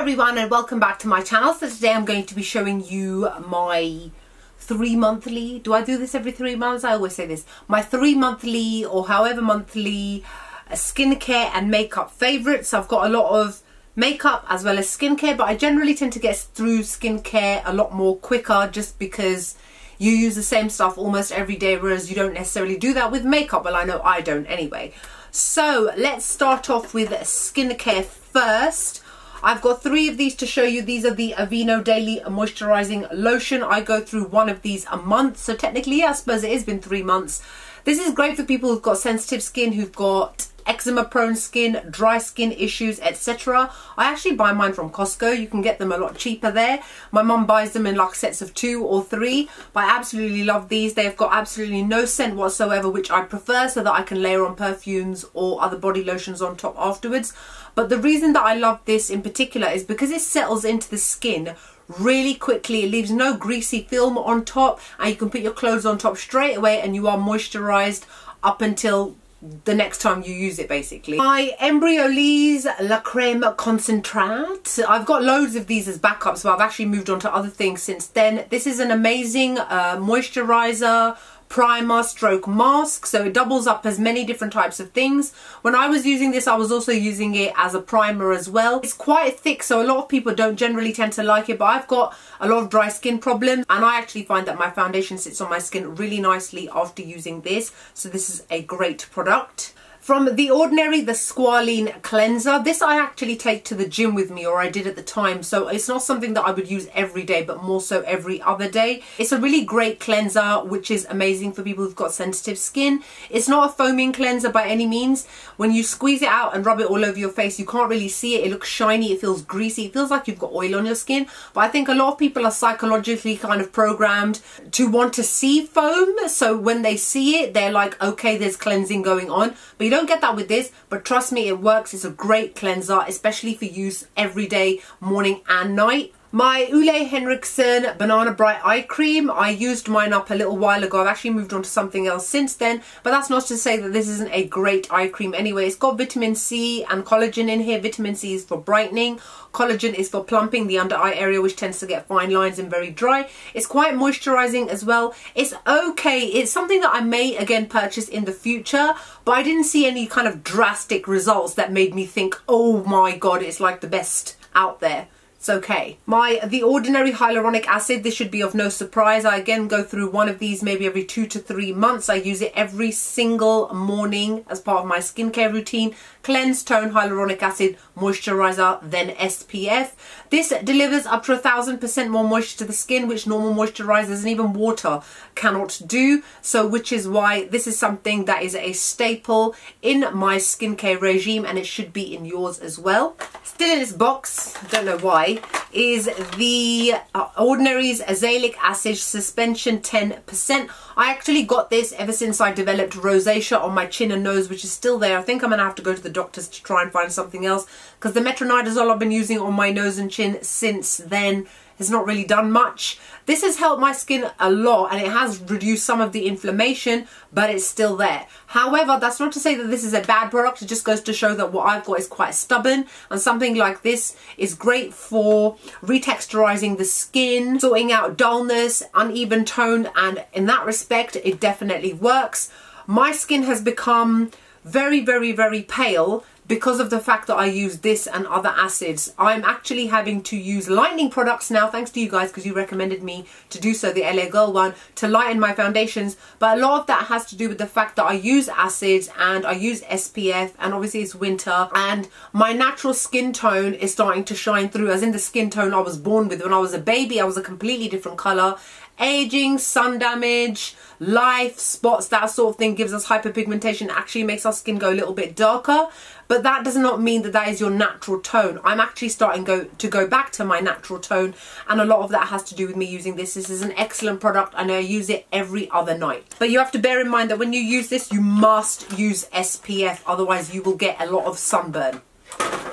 everyone and welcome back to my channel. So today I'm going to be showing you my 3 monthly, do I do this every 3 months? I always say this. My 3 monthly or however monthly skincare and makeup favourites. I've got a lot of makeup as well as skincare, but I generally tend to get through skincare a lot more quicker just because you use the same stuff almost every day, whereas you don't necessarily do that with makeup. Well, I know I don't anyway. So let's start off with skincare first. I've got 3 of these to show you. These are the Aveeno Daily Moisturising Lotion. I go through 1 of these a month. So technically, I suppose it has been 3 months. This is great for people who've got sensitive skin, who've got eczema prone skin, dry skin issues, etc. I actually buy mine from Costco. You can get them a lot cheaper there. My mum buys them in like sets of 2 or 3, but I absolutely love these. They've got absolutely no scent whatsoever, which I prefer, so that I can layer on perfumes or other body lotions on top afterwards. But the reason that I love this in particular is because it settles into the skin really quickly. It leaves no greasy film on top, and you can put your clothes on top straight away and you are moisturized up until the next time you use it, basically. My Embryolisse Lait-Crème Concentré. I've got loads of these as backups, but I've actually moved on to other things since then. This is an amazing moisturizer, primer stroke mask, so it doubles up as many different types of things. When I was using this, I was also using it as a primer as well. It's quite thick, so a lot of people don't generally tend to like it, but I've got a lot of dry skin problems, and I actually find that my foundation sits on my skin really nicely after using this, so this is a great product. From The Ordinary, the Squalene cleanser. This I actually take to the gym with me, or I did at the time, so it's not something that I would use every day, but more so every other day. It's a really great cleanser, which is amazing for people who've got sensitive skin. It's not a foaming cleanser by any means. When you squeeze it out and rub it all over your face, you can't really see it. It looks shiny, it feels greasy, it feels like you've got oil on your skin. But I think a lot of people are psychologically kind of programmed to want to see foam, so when they see it, they're like, okay, there's cleansing going on. But you don't get that with this, but trust me, it works. It's a great cleanser, especially for use every day, morning and night. My Henrikson Banana Bright Eye Cream, I used mine up a little while ago. I've actually moved on to something else since then, but that's not to say that this isn't a great eye cream anyway. It's got vitamin C and collagen in here. Vitamin C is for brightening, collagen is for plumping the under eye area, which tends to get fine lines and very dry. It's quite moisturizing as well. It's okay. It's something that I may again purchase in the future, but I didn't see any kind of drastic results that made me think, oh my god, it's like the best out there. It's okay. My The Ordinary Hyaluronic Acid, this should be of no surprise. I again go through 1 of these maybe every 2 to 3 months. I use it every single morning as part of my skincare routine. Cleanse, tone, hyaluronic acid, moisturizer, then SPF. This delivers up to 1000% more moisture to the skin, which normal moisturizers and even water cannot do. So which is why this is something that is a staple in my skincare regime, and it should be in yours as well. Still in this box, don't know why, is the Ordinary's Azaelic Acid Suspension 10%. I actually got this ever since I developed rosacea on my chin and nose, which is still there. I think I'm going to have to go to the doctors to try and find something else, because the metronidazole I've been using on my nose and chin since then has not really done much. This has helped my skin a lot, and it has reduced some of the inflammation, but it's still there. However, that's not to say that this is a bad product. It just goes to show that what I've got is quite stubborn, and something like this is great for retexturizing the skin, sorting out dullness, uneven tone, and in that respect, it definitely works. My skin has become very, very, very pale because of the fact that I use this and other acids. I'm actually having to use lightening products now, thanks to you guys, because you recommended me to do so, the LA Girl one, to lighten my foundations. But a lot of that has to do with the fact that I use acids and I use SPF, and obviously it's winter, and my natural skin tone is starting to shine through, as in the skin tone I was born with. When I was a baby, I was a completely different colour. Aging, sun damage, life, spots, that sort of thing gives us hyperpigmentation, actually makes our skin go a little bit darker. But that does not mean that that is your natural tone. I'm actually starting to go back to my natural tone, and a lot of that has to do with me using this. This is an excellent product, and I use it every other night. But you have to bear in mind that when you use this, you must use SPF, otherwise you will get a lot of sunburn.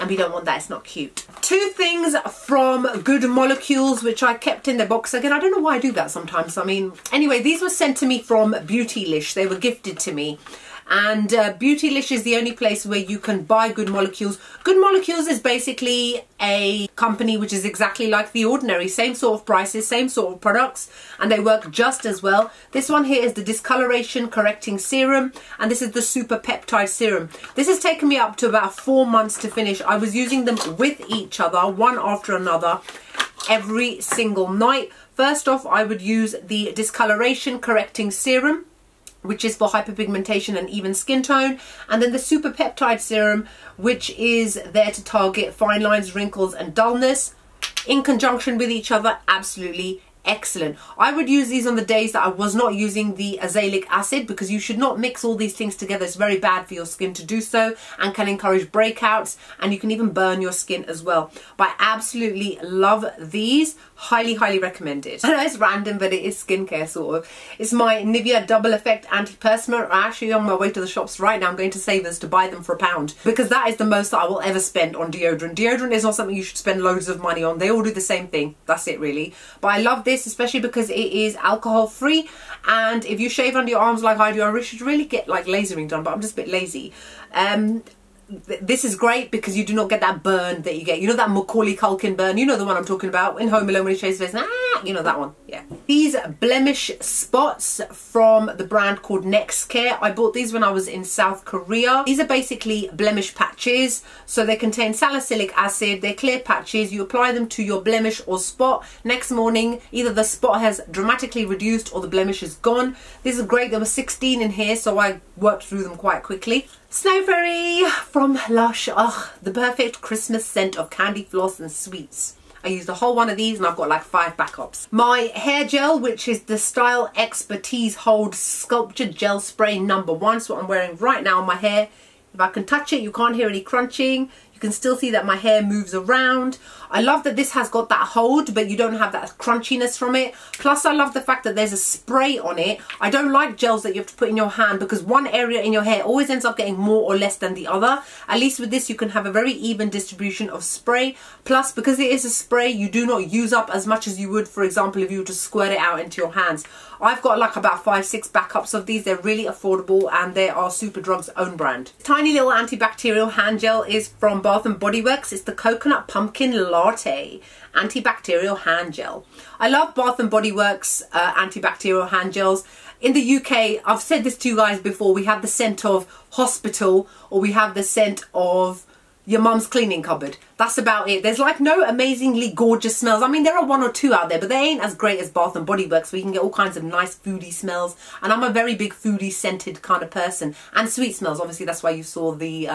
And we don't want that, it's not cute. 2 things from Good Molecules, which I kept in the box. Again, I don't know why I do that sometimes. I mean, anyway, these were sent to me from Beautylish. They were gifted to me. And Beautylish is the only place where you can buy Good Molecules. Good Molecules is basically a company which is exactly like The Ordinary. Same sort of prices, same sort of products, and they work just as well. This one here is the Discoloration Correcting Serum, and this is the Super Peptide Serum. This has taken me up to about 4 months to finish. I was using them with each other, one after another, every single night. First off, I would use the Discoloration Correcting Serum, which is for hyperpigmentation and even skin tone, and then the Super Peptide Serum, which is there to target fine lines, wrinkles and dullness. In conjunction with each other, absolutely excellent. I would use these on the days that I was not using the azelaic acid, because you should not mix all these things together. It's very bad for your skin to do so and can encourage breakouts, and you can even burn your skin as well. But I absolutely love these. Highly recommended. I know it's random, but it is skincare sort of. It's my Nivea Double Effect Anti-Perspirant. I'm actually on my way to the shops right now. I'm going to Savers to buy them for £1, because that is the most that I will ever spend on deodorant. Deodorant is not something you should spend loads of money on. They all do the same thing. That's it really. But I love this, especially because it is alcohol free, and if you shave under your arms like I do, I should really get like lasering done, but I'm just a bit lazy. This is great because you do not get that burn that you get. You know that Macaulay Culkin burn? You know the one I'm talking about in Home Alone when he shaves his face. You know that one. Yeah. These blemish spots from the brand called Nexcare. I bought these when I was in South Korea. These are basically blemish patches. So they contain salicylic acid. They're clear patches. You apply them to your blemish or spot. Next morning, either the spot has dramatically reduced or the blemish is gone. This is great. There were 16 in here, so I worked through them quite quickly. Snow Fairy from Lush. Oh, the perfect Christmas scent of candy floss and sweets. I used a whole one of these and I've got like 5 backups. My hair gel, which is the Style Expertise Hold Sculptured Gel Spray #1. So what I'm wearing right now on my hair. If I can touch it, you can't hear any crunching. You can still see that my hair moves around. I love that this has got that hold, but you don't have that crunchiness from it. Plus, I love the fact that there's a spray on it. I don't like gels that you have to put in your hand, because one area in your hair always ends up getting more or less than the other. At least with this, you can have a very even distribution of spray. Plus, because it is a spray, you do not use up as much as you would, for example, if you were to squirt it out into your hands. I've got like about 5-6 backups of these. They're really affordable and they are Superdrug's own brand. Tiny little antibacterial hand gel is from Bath & Body Works. It's the Coconut Pumpkin Latte antibacterial hand gel. I love Bath & Body Works antibacterial hand gels. In the UK, I've said this to you guys before, we have the scent of hospital, or we have the scent of your mum's cleaning cupboard. That's about it. There's like no amazingly gorgeous smells. I mean, there are 1 or 2 out there, but they ain't as great as Bath & Body Works, where you can get all kinds of nice foodie smells. And I'm a very big foodie scented kind of person. And sweet smells, obviously that's why you saw the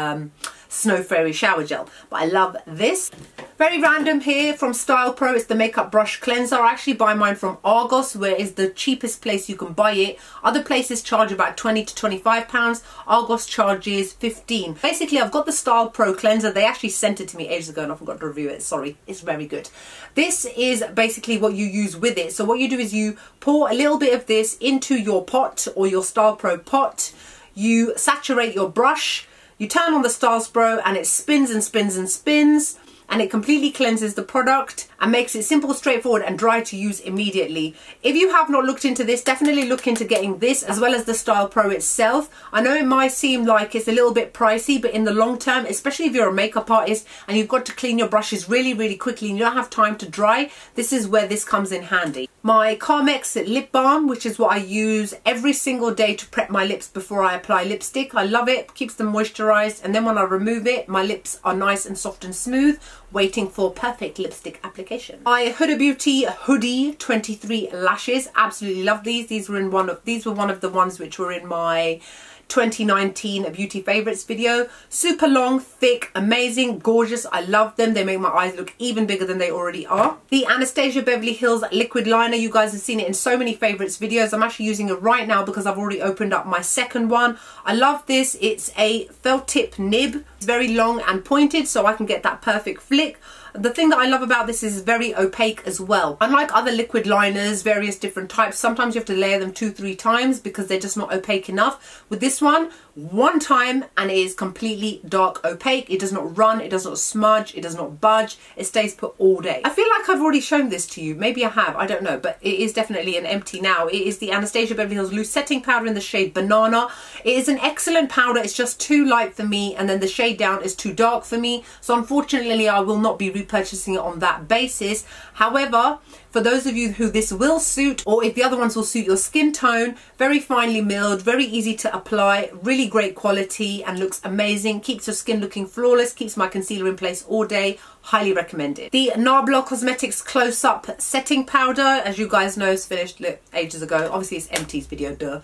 Snow Fairy shower gel. But I love this. Very random here from Style Pro. It's the Makeup Brush Cleanser. I actually buy mine from Argos, where it's the cheapest place you can buy it. Other places charge about £20 to £25. Argos charges 15. Basically, I've got the Style Pro Cleanser. They actually sent it to me ages ago and I forgot to review it. Sorry. It's very good. This is basically what you use with it. So what you do is you pour a little bit of this into your pot or your Style Pro pot. You saturate your brush. You turn on the Style Pro and it spins and spins and spins, and it completely cleanses the product and makes it simple, straightforward and dry to use immediately. If you have not looked into this, definitely look into getting this as well as the Style Pro itself. I know it might seem like it's a little bit pricey, but in the long term, especially if you're a makeup artist and you've got to clean your brushes really quickly and you don't have time to dry, this is where this comes in handy. My Carmex lip balm, which is what I use every single day to prep my lips before I apply lipstick. I love it, keeps them moisturized, and then when I remove it, my lips are nice and soft and smooth, waiting for perfect lipstick application. My Huda Beauty Hoodie 23 lashes, absolutely love these. These were one of the ones which were in my 2019 beauty favorites video. Super long, thick, amazing, gorgeous. I love them. They make my eyes look even bigger than they already are. The Anastasia Beverly Hills liquid liner, you guys have seen it in so many favorites videos. I'm actually using it right now because I've already opened up my second one. I love this. It's a felt tip nib. It's very long and pointed, so I can get that perfect flick. The thing that I love about this is it's very opaque as well. Unlike other liquid liners, various different types, sometimes you have to layer them 2-3 times because they're just not opaque enough. With this one, one time and it is completely dark opaque. It does not run, it does not smudge, it does not budge, it stays put all day. I feel like I've already shown this to you, maybe I have, I don't know, but it is definitely an empty now. It is the Anastasia Beverly Hills Loose Setting Powder in the shade Banana. It is an excellent powder, it's just too light for me, and then the shade down is too dark for me, so unfortunately I will not be repurchasing it on that basis. However, for those of you who this will suit, or if the other ones will suit your skin tone, very finely milled, very easy to apply, really great quality and looks amazing, keeps your skin looking flawless, keeps my concealer in place all day, highly recommended. The Nabla Cosmetics Close Up Setting Powder, as you guys know, is finished ages ago. Obviously it's Empties video, duh.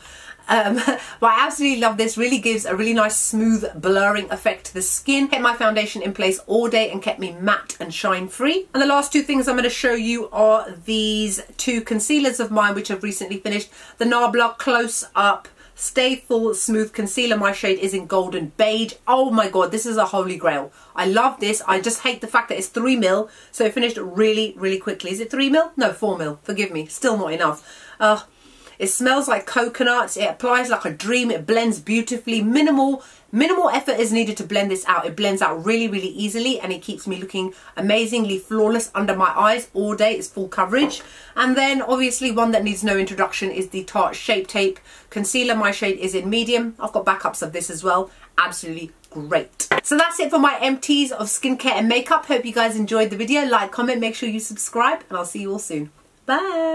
But I absolutely love this. Really gives a really nice smooth blurring effect to the skin. Kept my foundation in place all day and kept me matte and shine free. And the last two things I'm going to show you are these two concealers of mine which have recently finished. The Nabla Close Up Stay Full Smooth Concealer. My shade is in Golden Beige. Oh my god, this is a holy grail. I love this. I just hate the fact that it's 3ml, so it finished really, really quickly. Is it 3ml? No, 4ml. Forgive me. Still not enough. It smells like coconuts, it applies like a dream, it blends beautifully, minimal effort is needed to blend this out. It blends out really, really easily and it keeps me looking amazingly flawless under my eyes all day. It's full coverage. And then obviously one that needs no introduction is the Tarte Shape Tape Concealer. My shade is in medium. I've got backups of this as well. Absolutely great. So that's it for my empties of skincare and makeup. Hope you guys enjoyed the video. Like, comment, make sure you subscribe, and I'll see you all soon. Bye.